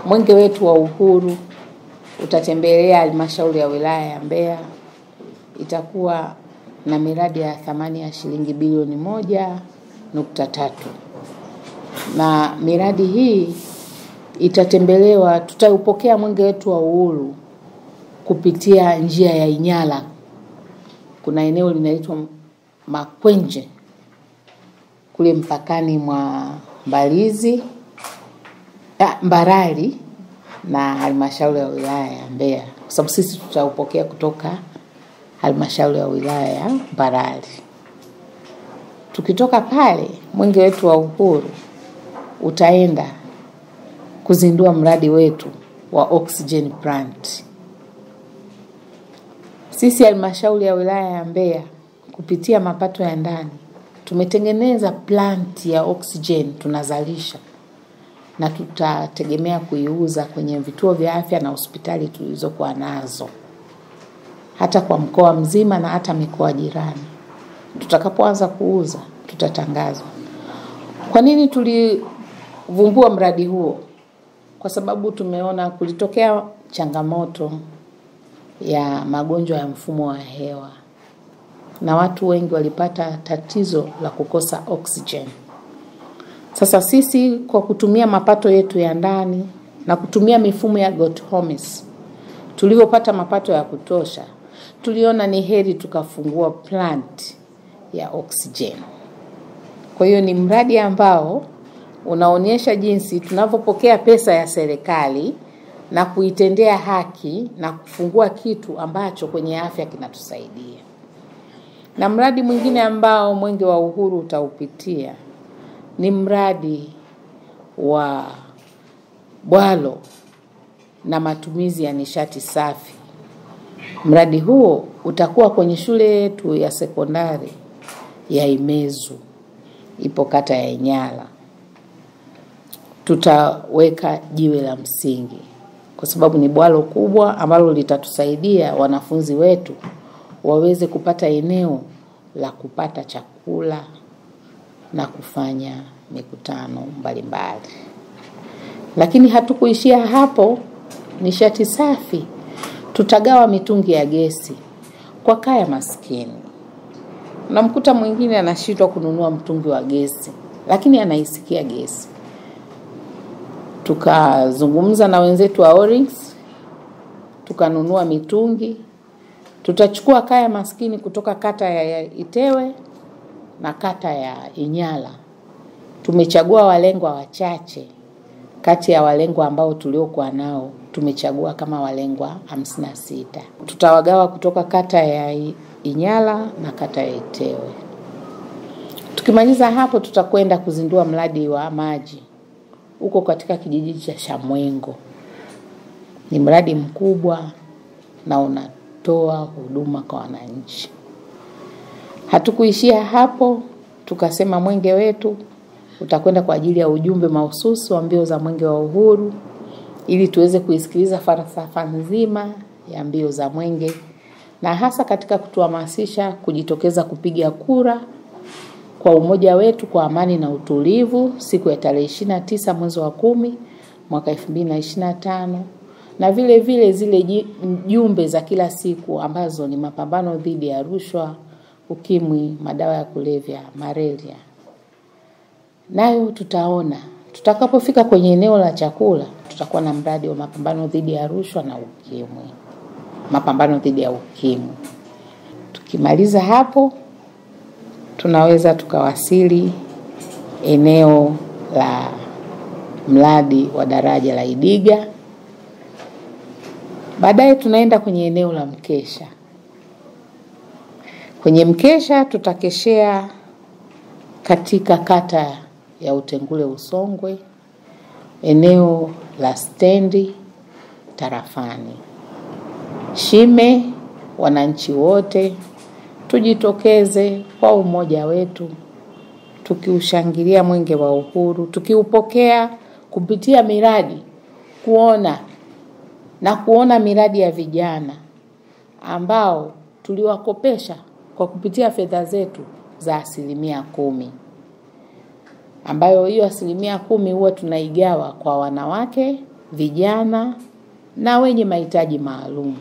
Mwenge wetu wa uhuru utatembelea halmashauri ya wilaya ya Mbeya. Itakuwa na miradi ya thamani ya shilingi bilioni 1.3. Na miradi hii itatembelewa, tutaupokea mwenge wetu wa uhuru kupitia njia ya Inyala. Kuna eneo linaitwa Makwenje kule mpakani mwa Mbarali na halmashauri ya wilaya ya Mbeya, kwa sababu sisi tutaupokea kutoka halmashauri ya wilaya ya Mbarali. Tukitoka pale, mwenge wetu wa uhuru utaenda kuzindua mradi wetu wa oxygen plant. Sisi halmashauri ya wilaya ya Mbeya kupitia mapato ya ndani tumetengeneza plant ya oxygen tunazalisha, na tutategemea kuiuza kwenye vituo vya afya na hospitali tulizokuwa nazo, hata kwa mkoa mzima na hata mikoa jirani. Tutakapoanza kuuza tutatangazwa. Kwa nini tulivumbua mradi huo? Kwa sababu tumeona kulitokea changamoto ya magonjwa ya mfumo wa hewa, na watu wengi walipata tatizo la kukosa oxygen. Sasa sisi kwa kutumia mapato yetu ya ndani na kutumia mifumo ya GoTHOMIS, tulivyopata mapato ya kutosha, tuliona ni heri tukafungua plant ya oxygen. Kwa hiyo ni mradi ambao unaonyesha jinsi tunavyopokea pesa ya serikali na kuitendea haki na kufungua kitu ambacho kwenye afya kinatusaidia. Na mradi mwingine ambao mwenge wa uhuru utaupitia ni mradi wa bwalo na matumizi ya nishati safi. Mradi huo utakuwa kwenye shule yetu ya sekondari ya Imezu, ipo kata ya Inyala. Tutaweka jiwe la msingi kwa sababu ni bwalo kubwa ambalo litatusaidia wanafunzi wetu waweze kupata eneo la kupata chakula na kufanya mikutano mbalimbali. Lakini hatukuishia hapo. Nishati safi, tutagawa mitungi ya gesi kwa kaya maskini. Unamkuta mwingine anashindwa kununua mtungi wa gesi, lakini anaisikia gesi. Tukazungumza na wenzetu wa Orings, tukanunua mitungi. Tutachukua kaya maskini kutoka kata ya Itewe na kata ya Inyala. Tumechagua walengwa wachache kati ya walengwa ambao tuliokuwa nao, tumechagua kama walengwa 56. Tutawagawa kutoka kata ya Inyala na kata ya Itewe. Tukimaliza hapo tutakwenda kuzindua mradi wa maji uko katika kijiji cha Shamwengo. Ni mradi mkubwa na unatoa huduma kwa wananchi. Hatukuishia hapo, tukasema mwenge wetu utakwenda kwa ajili ya ujumbe mahususi wa mbio za mwenge wa uhuru, ili tuweze kuisikiliza falsafa nzima ya mbio za mwenge, na hasa katika kutuhamasisha kujitokeza kupiga kura kwa umoja wetu kwa amani na utulivu siku ya tarehe 29 mwezi wa 10 mwaka 2025, na vile vile zile jumbe za kila siku ambazo ni mapambano dhidi ya rushwa, ukimwi, madawa ya kulevya, malaria. Nayo tutaona tutakapofika kwenye eneo la chakula, tutakuwa na mradi wa mapambano dhidi ya rushwa na ukimwi. Mapambano dhidi ya ukimwi. Tukimaliza hapo tunaweza tukawasili eneo la mradi wa daraja la Idiga. Baadaye tunaenda kwenye eneo la mkesha. Kwenye mkesha tutakeshea katika kata ya Utengule Usongwe, eneo la stendi tarafani. Shime, wananchi wote tujitokeze kwa umoja wetu, tukiushangilia mwenge wa uhuru, tukiupokea kupitia miradi, kuona miradi ya vijana ambao tuliwakopesha kwa kupitia fedha zetu za 10%, ambayo hiyo 10% huwa tunaigawa kwa wanawake vijana na wenye mahitaji maalum.